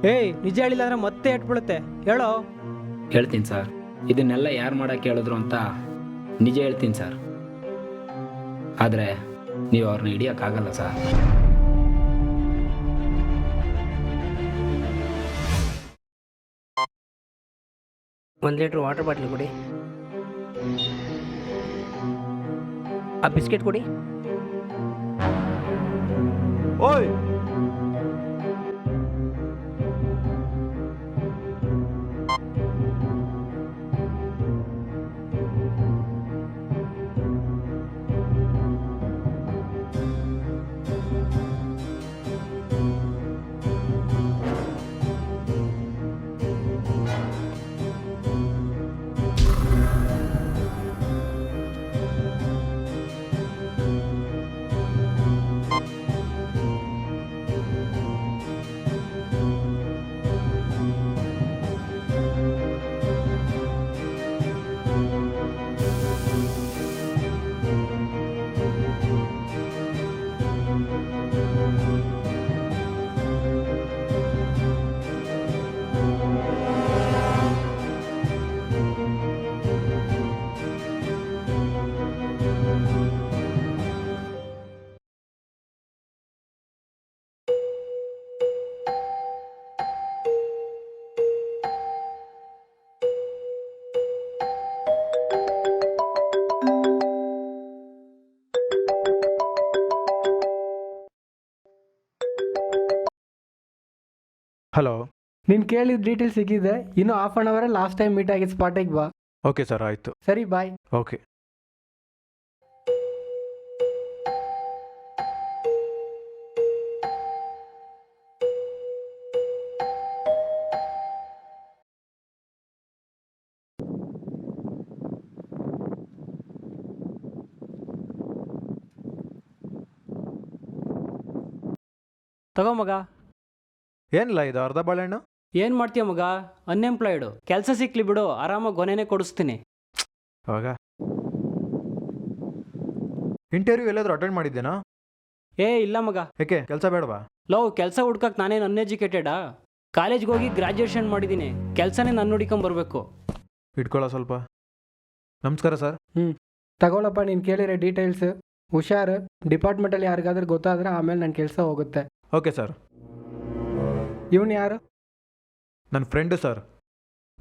ಏಯ್ ನಿಜ ಹೇಳಿಲ್ಲ ಅಂದ್ರೆ ಮತ್ತೆ ಇಟ್ಬಿಡುತ್ತೆ ಹೇಳೋ. ಹೇಳ್ತೀನಿ ಸರ್. ಇದನ್ನೆಲ್ಲ ಯಾರು ಮಾಡೋಕ್ಕೆ ಹೇಳಿದ್ರು ಅಂತ ನಿಜ ಹೇಳ್ತೀನಿ ಸರ್. ಆದರೆ ನೀವು ಅವ್ರನ್ನ ಹಿಡಿಯೋಕ್ಕಾಗಲ್ಲ ಸರ್. ಒಂದು ಲೀಟ್ರ್ ವಾಟರ್ ಬಾಟ್ಲ್ ಕೊಡಿ. ಆ ಬಿಸ್ಕೆಟ್ ಕೊಡಿ. ಓಯ್, ಹಲೋ. ನೀನು ಕೇಳಿದ ಡೀಟೇಲ್ಸ್ ಸಿಕ್ಕಿದೆ. ಇನ್ನು half an hour last time meet ಆಗಿದ್ದು ಸ್ಪಾಟಿಗೆ ಬಾ. ಓಕೆ ಸರ್, ಆಯಿತು. ಸರಿ ಬಾಯ್. ಓಕೆ. ತಗೋ ಮಗ. ಏನಿಲ್ಲ, ಇದು ಅರ್ಧ ಬಾಳೆಹಣ್ಣು. ಏನು ಮಾಡ್ತೀಯ ಮಗ? ಅನ್ಎಂಪ್ಲಾಯ್ಡು. ಕೆಲಸ ಸಿಕ್ಲಿ ಬಿಡು, ಆರಾಮಾಗಿ ಗೊನೆನೇ ಕೊಡಿಸ್ತೀನಿ. ಅವಾಗ ಇಂಟರ್ವ್ಯೂ ಎಲ್ಲಾದರೂ ಅಟೆಂಡ್ ಮಾಡಿದ್ದೇನಾ? ಇಲ್ಲ ಮಗ. ಏಕೆ, ಕೆಲಸ ಬೇಡವಾ? ಲವ್, ಕೆಲಸ ಹುಡ್ಕಕ್ಕೆ ನಾನೇನು ಅನ್ಎಜುಕೇಟೆಡಾ? ಕಾಲೇಜ್ಗೆ ಹೋಗಿ ಗ್ರಾಜ್ಯುಯೇಷನ್ ಮಾಡಿದ್ದೀನಿ. ಕೆಲಸನೇ ನಾನು ಹುಡ್ಕೊಂಬರ್ಬೇಕು. ಇಟ್ಕೊಳ್ಳೋ ಸ್ವಲ್ಪ. ನಮಸ್ಕಾರ ಸರ್. ತಗೊಳಪ್ಪ, ನೀನು ಕೇಳಿರೋ ಡೀಟೇಲ್ಸ್. ಹುಷಾರು, ಡಿಪಾರ್ಟ್ಮೆಂಟಲ್ಲಿ ಯಾರಿಗಾದ್ರೂ ಗೊತ್ತಾದ್ರೆ ಆಮೇಲೆ ನನ್ನ ಕೆಲಸ ಹೋಗುತ್ತೆ. Okay sir. ಇವನು ಯಾರು? ನನ್ನ ಫ್ರೆಂಡು ಸರ್.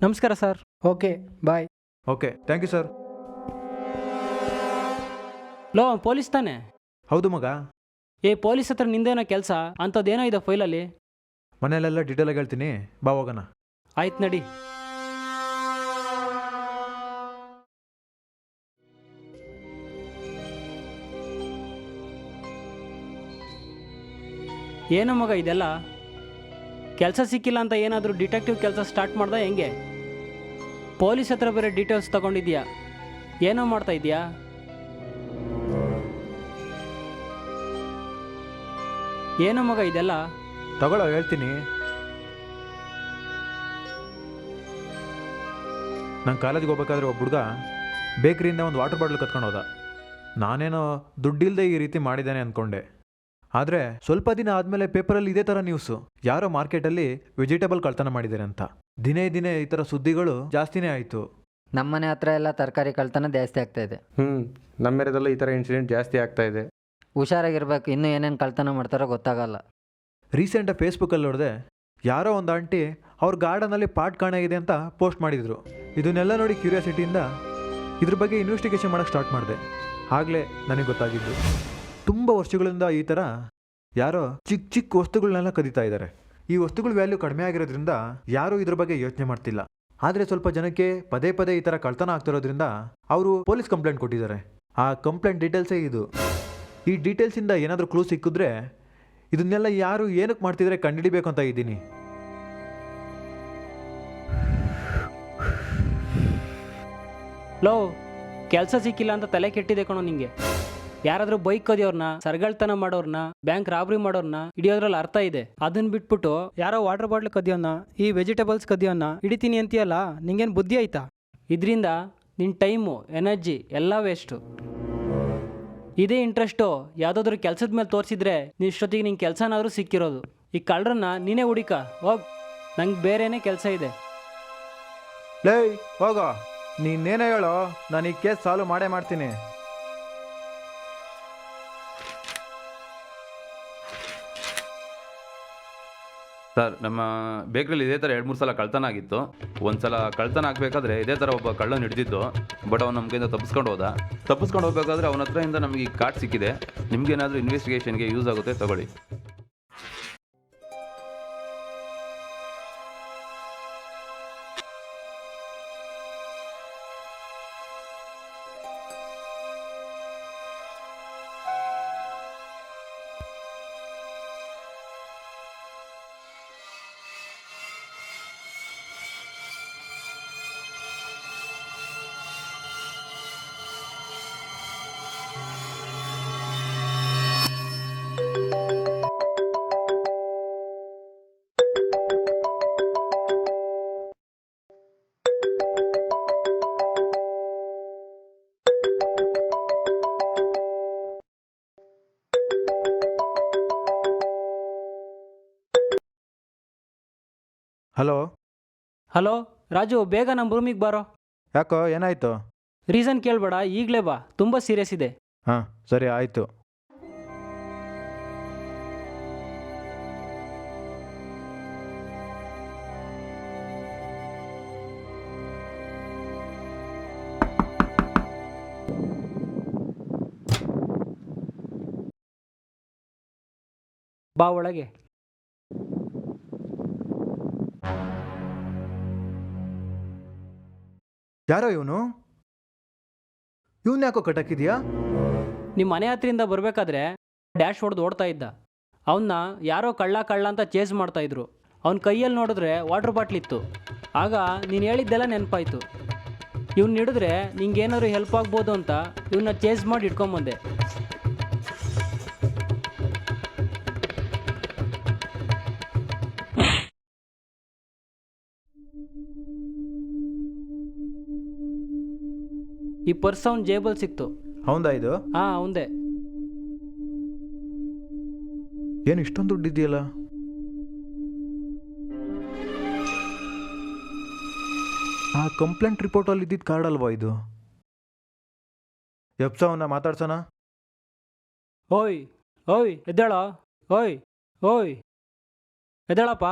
ನಮಸ್ಕಾರ sir. Okay bye. Okay, thank you sir. ಲೋ, ಪೊಲೀಸ್ ತಾನೆ? ಹೌದು ಮಗ. ಪೊಲೀಸ್ ಹತ್ರ ನಿಂದೇನೋ ಕೆಲಸ ಅಂಥದ್ದೇನೋ ಇದೆ ಫೈಲಲ್ಲಿ. ಮನೆಯಲ್ಲೆಲ್ಲ ಡೀಟೇಲಾಗಿ ಹೇಳ್ತೀನಿ, ಬಾ ಹೋಗೋಣ. ಆಯ್ತು ನಡಿ. ಏನೋ ಮಗ ಇದೆಲ್ಲ? ಕೆಲಸ ಸಿಕ್ಕಿಲ್ಲ ಅಂತ ಏನಾದರೂ ಡಿಟೆಕ್ಟಿವ್ ಕೆಲಸ ಸ್ಟಾರ್ಟ್ ಮಾಡ್ದ ಹೆಂಗೆ? ಪೊಲೀಸ್ ಹತ್ರ ಬೇರೆ ಡೀಟೇಲ್ಸ್ ತಗೊಂಡಿದ್ಯಾ? ಏನೋ ಮಾಡ್ತಾ ಇದೆಯಾ? ಏನೋ ಮಗ ಇದೆಲ್ಲ? ತಗೊಳ್ಳೋ, ಹೇಳ್ತೀನಿ. ನಾನು ಕಾಲೇಜಿಗೆ ಹೋಗ್ಬೇಕಾದ್ರೆ ಒಬ್ಬ ಹುಡುಗ ಬೇಕ್ರಿಯಿಂದ ಒಂದು ವಾಟರ್ ಬಾಟ್ಲ್ ಕತ್ಕೊಂಡು ಹೋದ. ನಾನೇನೋ ದುಡ್ಡಿಲ್ಲದೆ ಈ ರೀತಿ ಮಾಡಿದ್ದಾನೆ ಅಂದ್ಕೊಂಡೆ. ಆದರೆ ಸ್ವಲ್ಪ ದಿನ ಆದಮೇಲೆ ಪೇಪರಲ್ಲಿ ಇದೇ ಥರ ನ್ಯೂಸು, ಯಾರೋ ಮಾರ್ಕೆಟಲ್ಲಿ ವೆಜಿಟೇಬಲ್ ಕಳ್ತನ ಮಾಡಿದ್ದಾರೆ ಅಂತ. ದಿನೇ ದಿನೇ ಈ ಥರ ಸುದ್ದಿಗಳು ಜಾಸ್ತಿನೇ ಆಯಿತು. ನಮ್ಮನೆ ಹತ್ರ ಎಲ್ಲ ತರಕಾರಿ ಕಳ್ತನ ಜಾಸ್ತಿ ಆಗ್ತಾ ಇದೆ. ನಮ್ಮ ಏರಿಯಾದಲ್ಲೂ ಈ ಥರ ಇನ್ಸಿಡೆಂಟ್ ಜಾಸ್ತಿ ಆಗ್ತಾ ಇದೆ. ಹುಷಾರಾಗಿರ್ಬೇಕು, ಇನ್ನೂ ಏನೇನು ಕಳ್ತನ ಮಾಡ್ತಾರೋ ಗೊತ್ತಾಗಲ್ಲ. ರೀಸೆಂಟಾಗಿ ಫೇಸ್ಬುಕ್ಕಲ್ಲಿ ನೋಡಿದೆ, ಯಾರೋ ಒಂದು ಆಂಟಿ ಅವ್ರ ಗಾರ್ಡನಲ್ಲಿ ಪಾಟ್ ಕಾಣಾಗಿದೆ ಅಂತ ಪೋಸ್ಟ್ ಮಾಡಿದರು. ಇದನ್ನೆಲ್ಲ ನೋಡಿ ಕ್ಯೂರಿಯಾಸಿಟಿಯಿಂದ ಇದ್ರ ಬಗ್ಗೆ ಇನ್ವೆಸ್ಟಿಗೇಷನ್ ಮಾಡೋಕ್ಕೆ ಸ್ಟಾರ್ಟ್ ಮಾಡಿದೆ. ಆಗಲೇ ನನಗೆ ಗೊತ್ತಾಗಿದ್ದು, ತುಂಬ ವರ್ಷಗಳಿಂದ ಈ ಥರ ಯಾರೋ ಚಿಕ್ಕ ಚಿಕ್ಕ ವಸ್ತುಗಳನ್ನೆಲ್ಲ ಕದೀತಾ ಇದ್ದಾರೆ. ಈ ವಸ್ತುಗಳ ವ್ಯಾಲ್ಯೂ ಕಡಿಮೆ ಆಗಿರೋದ್ರಿಂದ ಯಾರೂ ಇದ್ರ ಬಗ್ಗೆ ಯೋಚನೆ ಮಾಡ್ತಿಲ್ಲ. ಆದರೆ ಸ್ವಲ್ಪ ಜನಕ್ಕೆ ಪದೇ ಪದೇ ಈ ಥರ ಕಳ್ತನ ಆಗ್ತಿರೋದ್ರಿಂದ ಅವರು ಪೊಲೀಸ್ ಕಂಪ್ಲೇಂಟ್ ಕೊಟ್ಟಿದ್ದಾರೆ. ಆ ಕಂಪ್ಲೇಂಟ್ ಡೀಟೇಲ್ಸೇ ಇದು. ಈ ಡೀಟೇಲ್ಸಿಂದ ಏನಾದರೂ ಕ್ಲೂ ಸಿಕ್ಕಿದ್ರೆ ಇದನ್ನೆಲ್ಲ ಯಾರು ಏನಕ್ಕೆ ಮಾಡ್ತಿದ್ರೆ ಕಂಡುಹಿಡಿಬೇಕು ಅಂತ ಇದ್ದೀನಿ. ಲೋ, ಕೆಲಸ ಸಿಕ್ಕಿಲ್ಲ ಅಂತ ತಲೆ ಕೆಟ್ಟಿದೆ ಕಣೋ ನಿಂಗೆ. ಯಾರಾದರೂ ಬೈಕ್ ಕದಿಯೋರ್ನ, ಸರ್ಗಳ್ತನ ಮಾಡೋರ್ನ, ಬ್ಯಾಂಕ್ ರಾಬ್ರಿ ಮಾಡೋರ್ನ ಹಿಡಿಯೋದ್ರಲ್ಲಿ ಅರ್ಥ ಇದೆ. ಅದನ್ನ ಬಿಟ್ಬಿಟ್ಟು ಯಾರೋ ವಾಟರ್ ಬಾಟ್ಲ್ ಕದಿಯೋನ್ನ, ಈ ವೆಜಿಟೇಬಲ್ಸ್ ಕದಿಯೋನ್ನ ಹಿಡಿತೀನಿ ಅಂತೀಯಲ್ಲ, ನಿಂಗೇನು ಬುದ್ಧಿ ಆಯ್ತಾ? ಇದರಿಂದ ನಿನ್ನ ಟೈಮು, ಎನರ್ಜಿ ಎಲ್ಲ ವೇಸ್ಟು. ಇದೇ ಇಂಟ್ರೆಸ್ಟು ಯಾವುದಾದ್ರೂ ಕೆಲಸದ ಮೇಲೆ ತೋರಿಸಿದ್ರೆ ಇಷ್ಟೊತ್ತಿಗೆ ನಿಂಗೆ ಕೆಲಸನಾದ್ರೂ ಸಿಕ್ಕಿರೋದು. ಈ ಕಳ್ಳರನ್ನ ನೀನೇ ಹುಡಿಕ ಹೋಗ್. ನಂಗೆ ಬೇರೆನೇ ಕೆಲಸ ಇದೆ. ಲೇ ಹೋಗೋ, ನೀನೇನೇ ಹೇಳೋ, ನಾನು ಈ ಕೇಸ್ ಸಾಲ್ವ್ ಮಾಡೇ ಮಾಡ್ತೀನಿ. ಸರ್, ನಮ್ಮ ಬೇಕ್ರಿಲಿ ಇದೇ ಥರ 2-3 ಸಲ ಕಳ್ತನ ಆಗಿತ್ತು. ಒಂದು ಸಲ ಕಳ್ತನ ಆಗಬೇಕಾದ್ರೆ ಇದೇ ಥರ ಒಬ್ಬ ಕಳ್ಳನ ಹಿಡಿದಿದ್ದು. ಬಟ್ ಅವ್ನು ನಮ್ಮ ಕೈಯಿಂದ ತಪ್ಪಿಸ್ಕೊಂಡು ಹೋಗಬೇಕಾದ್ರೆ ಅವನ ಹತ್ರದಿಂದ ನಮಗೆ ಈ ಕಾರ್ಡ್ ಸಿಕ್ಕಿದೆ. ನಿಮ್ಗೇನಾದರೂ ಇನ್ವೆಸ್ಟಿಗೇಷನ್ಗೆ ಯೂಸ್ ಆಗುತ್ತೆ, ತಗೊಳ್ಳಿ. ಹಲೋ. ಹಲೋ ರಾಜು, ಬೇಗ ನಮ್ಮ ರೂಮಿಗೆ ಬಾರೋ. ಯಾಕೋ, ಏನಾಯಿತು? ರೀಸನ್ ಕೇಳಬೇಡ, ಈಗಲೇ ಬಾ, ತುಂಬ ಸೀರಿಯಸ್ ಇದೆ. ಹಾಂ ಸರಿ, ಆಯಿತು. ಬಾ ಒಳಗೆ. ಯಾರೋ ಇವನು ಯಾಕೋ ಕಟ್ಟಾಕಿದ್ಯಾ? ನಿಮ್ಮ ಮನೆ ಹತ್ರಿಂದ ಬರಬೇಕಾದ್ರೆ ಡ್ಯಾಶ್ ಹೊಡೆದು ಓಡ್ತಾ ಇದ್ದ. ಅವನ್ನ ಯಾರೋ ಕಳ್ಳ ಅಂತ ಚೇಸ್ ಮಾಡ್ತಾ ಇದ್ರು. ಅವನ ಕೈಯಲ್ಲಿ ನೋಡಿದ್ರೆ ವಾಟರ್ ಬಾಟ್ಲಿತ್ತು. ಆಗ ನೀನು ಹೇಳಿದ್ದೆಲ್ಲ ನೆನಪಾಯ್ತು. ಇವ್ನ ಹಿಡಿದ್ರೆ ನಿಂಗೇನಾದ್ರು ಹೆಲ್ಪ್ ಆಗ್ಬೋದು ಅಂತ ಇವನ್ನ ಚೇಸ್ ಮಾಡಿ ಇಟ್ಕೊಂಬಂದೆ. ಈ ಪರ್ಸ್ ಅವ್ನ ಜೇಬಲ್ ಸಿಕ್ತು. ಹೌದಾ ಇದು? ಹಾಂ, ಅವಂದೇ. ಏನು ಇಷ್ಟೊಂದು ದುಡ್ಡಿದೆಯಲ್ಲ? ಆ ಕಂಪ್ಲೇಂಟ್ ರಿಪೋರ್ಟಲ್ಲಿ ಇದ್ದಿದ್ದು ಕಾರ್ಡ್ ಅಲ್ವಾ ಇದು? ಎಪ್ಸವನ್ನ ಮಾತಾಡ್ಸೋಣ. ಓಯ್ ಓಯ್ ಎದ್ದೇಳ. ಓಯ್ ಓಯ್ ಎದ್ದೇಳಪ್ಪ.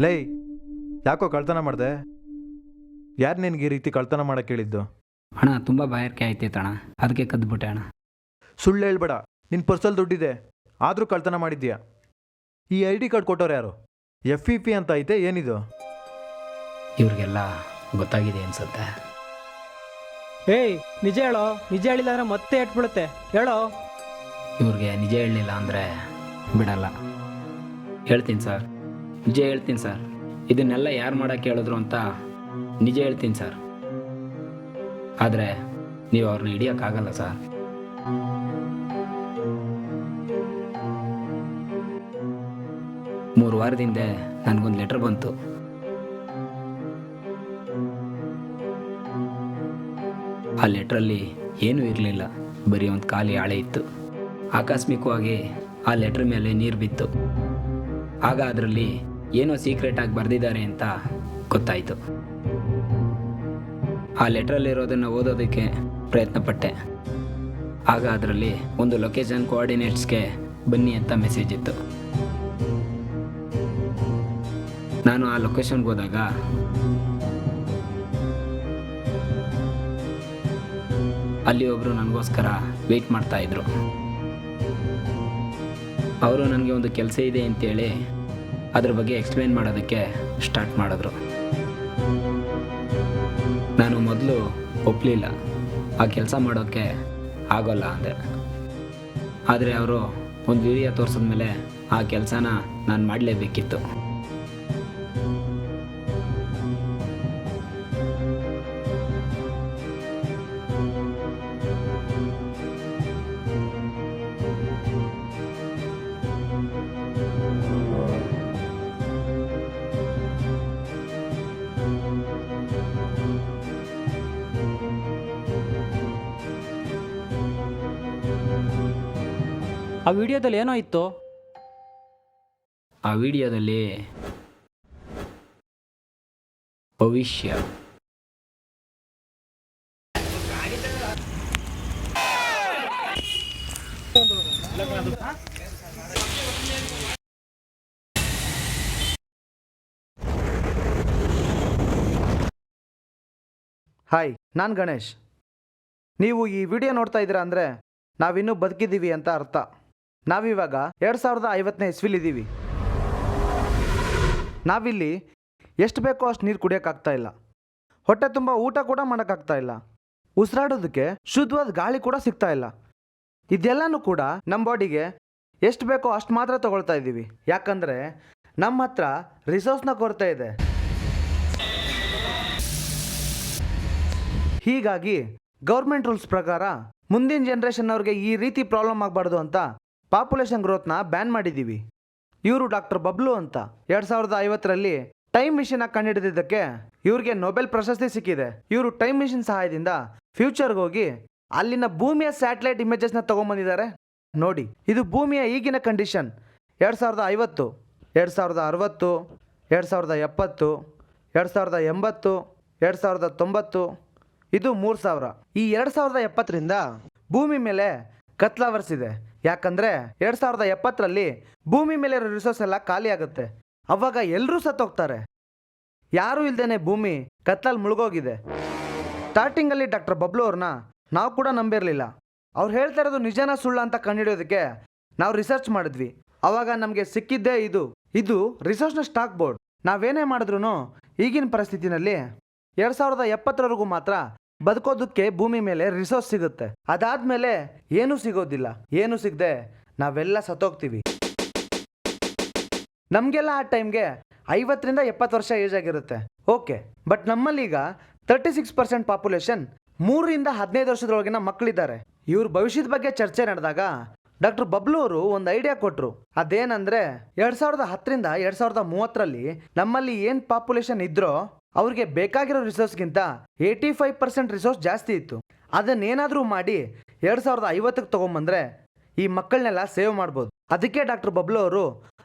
ಲೈ, ಯಾಕೋ ಕಳ್ತನ ಮಾಡಿದೆ? ಯಾರು ನಿನಗೆ ಈ ರೀತಿ ಕಳ್ತನ ಮಾಡಕ್ಕೆ ಹೇಳಿದ್ದು? ಅಣ್ಣ, ತುಂಬ ಬಾಯಾರಿಕೆ ಆಯ್ತೈತೆ ಅಣ್ಣ, ಅದಕ್ಕೆ ಕದ್ಬಿಟ್ಟೆ ಅಣ್ಣ. ಸುಳ್ಳು ಹೇಳ್ಬೇಡ. ನಿನ್ನ ಪರ್ಸಲ್ಲಿ ದುಡ್ಡಿದೆ, ಆದರೂ ಕಳ್ತನ ಮಾಡಿದ್ಯಾ. ಈ ID ಕಾರ್ಡ್ ಕೊಟ್ಟವ್ರು ಯಾರು? FEP ಅಂತ ಐತೆ, ಏನಿದು? ಇವ್ರಿಗೆಲ್ಲ ಗೊತ್ತಾಗಿದೆ ಅನ್ಸುತ್ತೆ. ಏಯ್ ನಿಜ ಹೇಳೋ. ನಿಜ ಹೇಳಿಲ್ಲ ಅಂದ್ರೆ ಮತ್ತೆ ಎಟ್ಬಿಡುತ್ತೆ. ಹೇಳೋ. ಇವ್ರಿಗೆ ನಿಜ ಹೇಳಲಿಲ್ಲ ಅಂದರೆ ಬಿಡಲ್ಲ. ಹೇಳ್ತೀನಿ ಸರ್, ನಿಜ ಹೇಳ್ತೀನಿ ಸರ್. ಇದನ್ನೆಲ್ಲ ಯಾರು ಮಾಡೋಕ್ಕೆ ಹೇಳಿದ್ರು ಅಂತ ನಿಜ ಹೇಳ್ತೀನಿ ಸರ್. ಆದರೆ ನೀವು ಅವ್ರನ್ನ ಹಿಡಿಯೋಕ್ಕಾಗಲ್ಲ ಸರ್. ಮೂರು ವಾರದಿಂದ ನನಗೊಂದು ಲೆಟ್ರ್ ಬಂತು. ಆ ಲೆಟ್ರಲ್ಲಿ ಏನೂ ಇರಲಿಲ್ಲ, ಬರೀ ಒಂದು ಖಾಲಿ ಹಾಳೆ ಇತ್ತು. ಆಕಸ್ಮಿಕವಾಗಿ ಆ ಲೆಟ್ರ್ ಮೇಲೆ ನೀರು ಬಿತ್ತು. ಆಗ ಅದರಲ್ಲಿ ಏನೋ ಸೀಕ್ರೆಟಾಗಿ ಬರೆದಿದ್ದಾರೆ ಅಂತ ಗೊತ್ತಾಯಿತು. ಆ ಲೆಟ್ರಲ್ಲಿರೋದನ್ನು ಓದೋದಕ್ಕೆ ಪ್ರಯತ್ನಪಟ್ಟೆ. ಆಗ ಅದರಲ್ಲಿ ಒಂದು ಲೊಕೇಶನ್ ಕೋಆರ್ಡಿನೇಟ್ಸ್ಗೆ ಬನ್ನಿ ಅಂತ ಮೆಸೇಜ್ ಇತ್ತು. ನಾನು ಆ ಲೊಕೇಶನ್ಗೆ ಹೋದಾಗ ಅಲ್ಲಿ ಒಬ್ಬರು ನನಗೋಸ್ಕರ ವೆಯ್ಟ್ ಮಾಡ್ತಾಯಿದ್ರು. ಅವರು ನನಗೆ ಒಂದು ಕೆಲಸ ಇದೆ ಅಂತೇಳಿ ಅದ್ರ ಬಗ್ಗೆ ಎಕ್ಸ್ಪ್ಲೇನ್ ಮಾಡೋದಕ್ಕೆ ಸ್ಟಾರ್ಟ್ ಮಾಡಿದ್ರು. ನಾನು ಮೊದಲು ಒಪ್ಪಲಿಲ್ಲ, ಆ ಕೆಲಸ ಮಾಡೋಕ್ಕೆ ಆಗೋಲ್ಲ ಅಂದೆ. ಆದರೆ ಅವರು ಒಂದು ವಿಡಿಯೋ ತೋರಿಸಿದ್ಮೇಲೆ ಆ ಕೆಲಸನ ನಾನು ಮಾಡಲೇಬೇಕಿತ್ತು. ಆ ವಿಡಿಯೋದಲ್ಲಿ ಏನೋ ಇತ್ತು? ಆ ವಿಡಿಯೋದಲ್ಲಿ ಭವಿಷ್ಯ. ಹಾಯ್, ನಾನು ಗಣೇಶ್. ನೀವು ಈ ವಿಡಿಯೋ ನೋಡ್ತಾ ಇದ್ದೀರಾ ಅಂದರೆ ನಾವಿನ್ನೂ ಬದುಕಿದ್ದೀವಿ ಅಂತ ಅರ್ಥ. ನಾವಿವಾಗ 2050ನೇ ಇಸ್ವಿಲಿದ್ದೀವಿ. ನಾವಿಲ್ಲಿ ಎಷ್ಟು ಬೇಕೋ ಅಷ್ಟು ನೀರು ಕುಡಿಯೋಕ್ಕಾಗ್ತಾ ಇಲ್ಲ, ಹೊಟ್ಟೆ ತುಂಬ ಊಟ ಕೂಡ ಮಾಡೋಕ್ಕಾಗ್ತಾ ಇಲ್ಲ, ಉಸಿರಾಡೋದಕ್ಕೆ ಶುದ್ಧವಾದ ಗಾಳಿ ಕೂಡ ಸಿಗ್ತಾ ಇಲ್ಲ. ಇದೆಲ್ಲನೂ ಕೂಡ ನಮ್ಮ ಬಾಡಿಗೆ ಎಷ್ಟು ಬೇಕೋ ಅಷ್ಟು ಮಾತ್ರ ತಗೊಳ್ತಾ ಇದ್ದೀವಿ. ಯಾಕಂದರೆ ನಮ್ಮ ಹತ್ರ ರಿಸೋರ್ಸ್ನ ಕೊರತೆ ಇದೆ. ಹೀಗಾಗಿ ಗೌರ್ಮೆಂಟ್ ರೂಲ್ಸ್ ಪ್ರಕಾರ ಮುಂದಿನ ಜನ್ರೇಷನ್ನವ್ರಿಗೆ ಈ ರೀತಿ ಪ್ರಾಬ್ಲಮ್ ಆಗಬಾರ್ದು ಅಂತ ಪಾಪ್ಯುಲೇಷನ್ ಗ್ರೋತ್ನ ಬ್ಯಾನ್ ಮಾಡಿದ್ದೀವಿ. ಇವರು ಡಾಕ್ಟರ್ ಬಬ್ಲು ಅಂತ 2050ರಲ್ಲಿ ಟೈಮ್ ಮಿಷನ್ನ ಕಂಡುಹಿಡಿದಿದ್ದಕ್ಕೆ ಇವ್ರಿಗೆ ನೊಬೆಲ್ ಪ್ರಶಸ್ತಿ ಸಿಕ್ಕಿದೆ. ಇವರು ಟೈಮ್ ಮಿಷನ್ ಸಹಾಯದಿಂದ ಫ್ಯೂಚರ್ಗೆ ಹೋಗಿ ಅಲ್ಲಿನ ಭೂಮಿಯ ಸ್ಯಾಟಲೈಟ್ ಇಮೇಜಸ್ನ ತೊಗೊಂಬಂದಿದ್ದಾರೆ. ನೋಡಿ, ಇದು ಭೂಮಿಯ ಈಗಿನ ಕಂಡೀಷನ್ 2050, 2060, 2070, 2080, 2090, ಇದು 3000. ಈ 2070ರಿಂದ ಭೂಮಿ ಮೇಲೆ ಕತ್ಲಾವರಿಸಿದೆ. ಯಾಕಂದರೆ 2070ರಲ್ಲಿ ಭೂಮಿ ಮೇಲೆ ಇರೋ ರಿಸೋರ್ಸ್ ಎಲ್ಲ ಖಾಲಿ ಆಗುತ್ತೆ. ಅವಾಗ ಎಲ್ಲರೂ ಸತ್ತೋಗ್ತಾರೆ. ಯಾರೂ ಇಲ್ದೇನೆ ಭೂಮಿ ಕತ್ತಲಲ್ಲಿ ಮುಳುಗೋಗಿದೆ. ಸ್ಟಾರ್ಟಿಂಗಲ್ಲಿ ಡಾಕ್ಟರ್ ಬಬ್ಲು ಅವ್ರನ್ನ ನಾವು ಕೂಡ ನಂಬಿರಲಿಲ್ಲ. ಅವ್ರು ಹೇಳ್ತಾ ಇರೋದು ನಿಜನ ಸುಳ್ಳು ಅಂತ ಕಂಡುಹಿಡಿಯೋದಕ್ಕೆ ನಾವು ರಿಸರ್ಚ್ ಮಾಡಿದ್ವಿ. ಅವಾಗ ನಮಗೆ ಸಿಕ್ಕಿದ್ದೇ ಇದು ರಿಸೋರ್ಸ್ನ ಸ್ಟಾಕ್ ಬೋರ್ಡ್. ನಾವೇನೇ ಮಾಡಿದ್ರು ಈಗಿನ ಪರಿಸ್ಥಿತಿನಲ್ಲಿ 2070ರವರೆಗೂ ಮಾತ್ರ ಬದುಕೋದಕ್ಕೆ ಭೂಮಿ ಮೇಲೆ ರಿಸೋರ್ಸ್ ಸಿಗುತ್ತೆ. ಅದಾದ್ಮೇಲೆ ಏನೂ ಸಿಗೋದಿಲ್ಲ. ಏನೂ ಸಿಗದೆ ನಾವೆಲ್ಲ ಸತ್ತೋಗ್ತೀವಿ. ನಮಗೆಲ್ಲ ಆ ಟೈಮ್ಗೆ 50ರಿಂದ 70 ವರ್ಷ ಏಜ್ ಆಗಿರುತ್ತೆ. ಓಕೆ, ಬಟ್ ನಮ್ಮಲ್ಲೀಗ 36% ಪಾಪ್ಯುಲೇಷನ್ 3ರಿಂದ 15 ವರ್ಷದೊಳಗಿನ ಮಕ್ಕಳಿದ್ದಾರೆ. ಇವ್ರ ಭವಿಷ್ಯದ ಬಗ್ಗೆ ಚರ್ಚೆ ನಡೆದಾಗ ಡಾಕ್ಟರ್ ಬಬ್ಲು ಅವರು ಒಂದು ಐಡಿಯಾ ಕೊಟ್ಟರು. ಅದೇನಂದ್ರೆ 2010ರಿಂದ 2030ರಲ್ಲಿ ನಮ್ಮಲ್ಲಿ ಏನು ಪಾಪ್ಯುಲೇಷನ್ ಇದ್ರೋ ಅವ್ರಿಗೆ ಬೇಕಾಗಿರೋ ರಿಸೋರ್ಸ್ಗಿಂತ 85% ರಿಸೋರ್ಸ್ ಜಾಸ್ತಿ ಇತ್ತು. ಅದನ್ನೇನಾದರೂ ಮಾಡಿ 2050ಕ್ಕೆ ತೊಗೊಂಬಂದ್ರೆ ಈ ಮಕ್ಕಳನ್ನೆಲ್ಲ ಸೇವ್ ಮಾಡ್ಬೋದು. ಅದಕ್ಕೆ ಡಾಕ್ಟರ್ ಬಬ್ಲು ಅವರು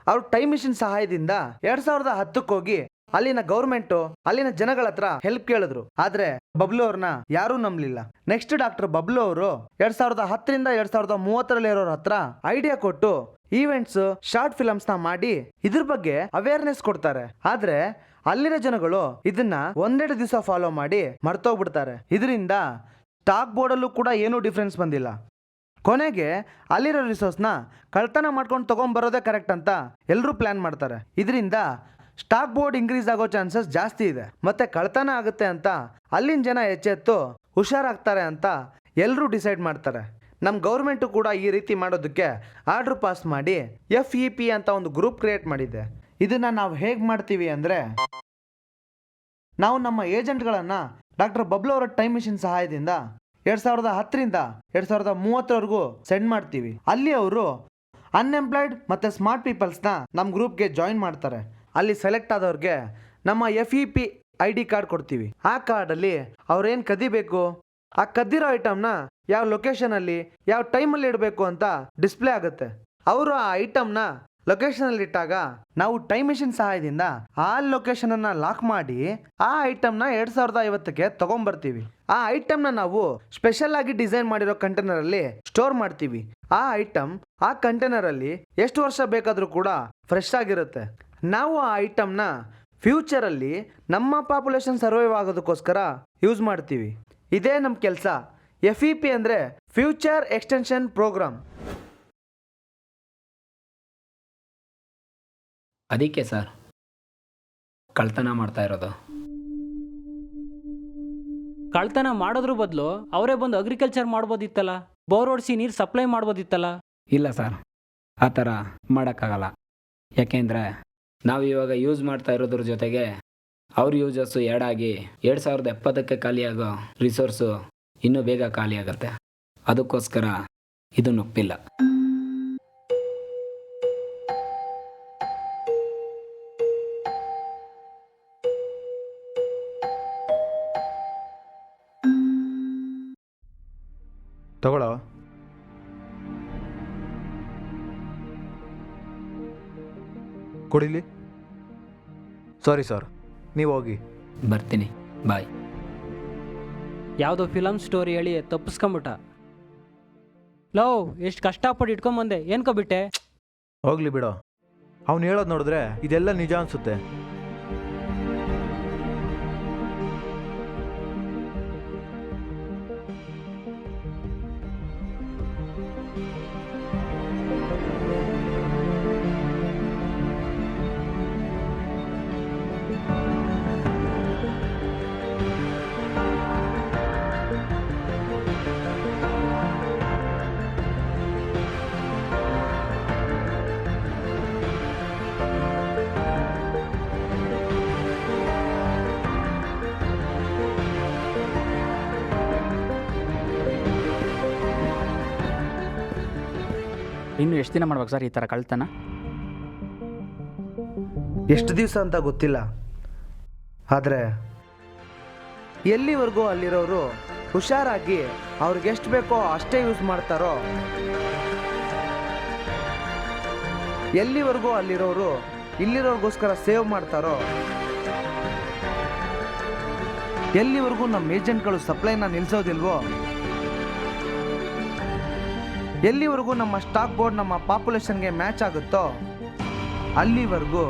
ಅವ್ರ ಟೈಮ್ ಮಿಷನ್ ಸಹಾಯದಿಂದ 2010ಕ್ಕೆ ಹೋಗಿ ಅಲ್ಲಿನ ಗೌರ್ಮೆಂಟು ಅಲ್ಲಿನ ಜನಗಳ ಹತ್ರ ಹೆಲ್ಪ್ ಕೇಳಿದ್ರು. ಆದ್ರೆ ಬಬ್ಲು ಅವ್ರನ್ನ ಯಾರೂ ನಂಬಲಿಲ್ಲ. ನೆಕ್ಸ್ಟ್ ಡಾಕ್ಟರ್ ಬಬ್ಲು ಅವರು 2010ರಿಂದ 2030ರಲ್ಲಿ ಇರೋರ ಹತ್ರ ಐಡಿಯಾ ಕೊಟ್ಟು ಈವೆಂಟ್ಸ್, ಶಾರ್ಟ್ ಫಿಲಮ್ಸ್ನ ಮಾಡಿ ಇದ್ರ ಬಗ್ಗೆ ಅವೇರ್ನೆಸ್ ಕೊಡ್ತಾರೆ. ಆದ್ರೆ ಅಲ್ಲಿನ ಜನಗಳು ಇದನ್ನ ಒಂದೆರಡು ದಿವಸ ಫಾಲೋ ಮಾಡಿ ಮರ್ತೋಗ್ಬಿಡ್ತಾರೆ. ಇದರಿಂದ ಸ್ಟಾಕ್ ಬೋರ್ಡಲ್ಲೂ ಕೂಡ ಏನೂ ಡಿಫ್ರೆನ್ಸ್ ಬಂದಿಲ್ಲ. ಕೊನೆಗೆ ಅಲ್ಲಿರೋ ರಿಸೋರ್ಸ್ನ ಕಳ್ತನ ಮಾಡ್ಕೊಂಡು ತೊಗೊಂಬರೋದೇ ಕರೆಕ್ಟ್ ಅಂತ ಎಲ್ಲರೂ ಪ್ಲ್ಯಾನ್ ಮಾಡ್ತಾರೆ. ಇದರಿಂದ ಸ್ಟಾಕ್ ಬೋರ್ಡ್ ಇನ್ಕ್ರೀಸ್ ಆಗೋ ಚಾನ್ಸಸ್ ಜಾಸ್ತಿ ಇದೆ. ಮತ್ತೆ ಕಳ್ತನ ಆಗುತ್ತೆ ಅಂತ ಅಲ್ಲಿನ ಜನ ಎಚ್ಚೆತ್ತು ಹುಷಾರಾಗ್ತಾರೆ ಅಂತ ಎಲ್ಲರೂ ಡಿಸೈಡ್ ಮಾಡ್ತಾರೆ. ನಮ್ಮ ಗೌರ್ಮೆಂಟು ಕೂಡ ಈ ರೀತಿ ಮಾಡೋದಕ್ಕೆ ಆರ್ಡ್ರ್ ಪಾಸ್ ಮಾಡಿ FEP ಅಂತ ಒಂದು ಗ್ರೂಪ್ ಕ್ರಿಯೇಟ್ ಮಾಡಿದೆ. ಇದನ್ನು ನಾವು ಹೇಗೆ ಮಾಡ್ತೀವಿ ಅಂದರೆ, ನಾವು ನಮ್ಮ ಏಜೆಂಟ್ಗಳನ್ನು ಡಾಕ್ಟರ್ ಬಬ್ಲು ಅವರ ಟೈಮ್ ಮಿಷನ್ ಸಹಾಯದಿಂದ 2010ರಿಂದ 2030ರವರೆಗೂ ಸೆಂಡ್ ಮಾಡ್ತೀವಿ. ಅಲ್ಲಿ ಅವರು ಅನ್ಎಂಪ್ಲಾಯ್ಡ್ ಮತ್ತು ಸ್ಮಾರ್ಟ್ ಪೀಪಲ್ಸ್ನ ನಮ್ಮ ಗ್ರೂಪ್ಗೆ ಜಾಯಿನ್ ಮಾಡ್ತಾರೆ. ಅಲ್ಲಿ ಸೆಲೆಕ್ಟ್ ಆದವ್ರಿಗೆ ನಮ್ಮ FEP ID ಕಾರ್ಡ್ ಕೊಡ್ತೀವಿ. ಆ ಕಾರ್ಡಲ್ಲಿ ಅವ್ರೇನು ಕದಿಬೇಕು, ಆ ಕದ್ದಿರೋ ಐಟಮ್ನ ಯಾವ ಲೊಕೇಶನಲ್ಲಿ ಯಾವ ಟೈಮಲ್ಲಿ ಇಡಬೇಕು ಅಂತ ಡಿಸ್ಪ್ಲೇ ಆಗುತ್ತೆ. ಅವರು ಆ ಐಟಮ್ನ ಲೊಕೇಶನಲ್ಲಿ ಇಟ್ಟಾಗ ನಾವು ಟೈಮ್ ಮಿಷನ್ ಸಹಾಯದಿಂದ ಆ ಲೊಕೇಶನನ್ನು ಲಾಕ್ ಮಾಡಿ ಆ ಐಟಮ್ನ 2050ಕ್ಕೆ ತೊಗೊಂಬರ್ತೀವಿ. ಆ ಐಟಮ್ನ ನಾವು ಸ್ಪೆಷಲ್ ಆಗಿ ಡಿಸೈನ್ ಮಾಡಿರೋ ಕಂಟೈನರಲ್ಲಿ ಸ್ಟೋರ್ ಮಾಡ್ತೀವಿ. ಆ ಐಟಮ್ ಆ ಕಂಟೈನರಲ್ಲಿ ಎಷ್ಟು ವರ್ಷ ಬೇಕಾದರೂ ಕೂಡ ಫ್ರೆಶ್ ಆಗಿರುತ್ತೆ. ನಾವು ಆ ಐಟಮ್ನ ಫ್ಯೂಚರಲ್ಲಿ ನಮ್ಮ ಪಾಪ್ಯುಲೇಷನ್ ಸರ್ವೈವ್ ಆಗೋದಕ್ಕೋಸ್ಕರ ಯೂಸ್ ಮಾಡ್ತೀವಿ. ಇದೇ ನಮ್ಮ ಕೆಲಸ. FEP ಅಂದರೆ ಫ್ಯೂಚರ್ ಎಕ್ಸ್ಟೆನ್ಷನ್ ಪ್ರೋಗ್ರಾಮ್. ಅದಕ್ಕೆ ಸರ್ ಕಳ್ತನ ಮಾಡ್ತಾ ಇರೋದು. ಕಳ್ತನ ಮಾಡೋದ್ರ ಬದಲು ಅವರೇ ಬಂದು ಅಗ್ರಿಕಲ್ಚರ್ ಮಾಡ್ಬೋದಿತ್ತಲ್ಲ, ಬೋರ್ ಹೊಡಿಸಿ ನೀರು ಸಪ್ಲೈ ಮಾಡ್ಬೋದಿತ್ತಲ್ಲ. ಇಲ್ಲ ಸರ್, ಆ ಥರ ಮಾಡೋಕ್ಕಾಗಲ್ಲ. ಯಾಕೆಂದರೆ ನಾವು ಇವಾಗ ಯೂಸ್ ಮಾಡ್ತಾ ಇರೋದ್ರ ಜೊತೆಗೆ ಅವ್ರ ಯೂಸಸ್ಸು ಆಗಿ 2070ಕ್ಕೆ ಖಾಲಿಯಾಗೋ ರಿಸೋರ್ಸು ಇನ್ನೂ ಬೇಗ ಖಾಲಿ ಆಗುತ್ತೆ. ಅದಕ್ಕೋಸ್ಕರ ಇದನ್ನು ಒಪ್ಪಿಲ್ಲ. ತಗೊಳ್ಳೋ. ಕೊಡಿಲಿ. ಸಾರಿ ಸರ್, ನೀವು ಹೋಗಿ. ಬರ್ತೀನಿ, ಬಾಯ್. ಯಾವುದೋ ಫಿಲಮ್ ಸ್ಟೋರಿ ಹೇಳಿ ತಪ್ಪಿಸ್ಕೊಂಬಿಟ್ಟ. ಲವ್ ಎಷ್ಟು ಕಷ್ಟಪಟ್ಟು ಇಟ್ಕೊಂಬಂದೆ, ಏನ್ಕೊಬಿಟ್ಟೆ? ಹೋಗ್ಲಿ ಬಿಡೋ. ಅವ್ನು ಹೇಳೋದು ನೋಡಿದ್ರೆ ಇದೆಲ್ಲ ನಿಜ ಅನಿಸುತ್ತೆ. ಇನ್ನು ಎಷ್ಟು ದಿನ ಮಾಡ್ಬೇಕು ಸರ್ ಈ ಥರ ಕಳ್ತನ? ಎಷ್ಟು ದಿವಸ ಅಂತ ಗೊತ್ತಿಲ್ಲ, ಆದರೆ ಎಲ್ಲಿವರೆಗೂ ಅಲ್ಲಿರೋರು ಹುಷಾರಾಗಿ ಅವ್ರಿಗೆ ಎಷ್ಟು ಬೇಕೋ ಅಷ್ಟೇ ಯೂಸ್ ಮಾಡ್ತಾರೋ, ಎಲ್ಲಿವರೆಗೂ ಅಲ್ಲಿರೋರು ಇಲ್ಲಿರೋರ್ಗೋಸ್ಕರ ಸೇವ್ ಮಾಡ್ತಾರೋ, ಎಲ್ಲಿವರೆಗೂ ನಮ್ಮ ಏಜೆಂಟ್ಗಳು ಸಪ್ಲೈನ ನಿಲ್ಲಿಸೋದಿಲ್ವೋ, ಎಲ್ಲಿವರೆಗೂ ನಮ್ಮ ಸ್ಟಾಕ್ ಬೋರ್ಡ್ ನಮ್ಮ ಪಾಪ್ಯುಲೇಷನ್ಗೆ ಮ್ಯಾಚ್ ಆಗುತ್ತೋ ಅಲ್ಲಿವರೆಗೂ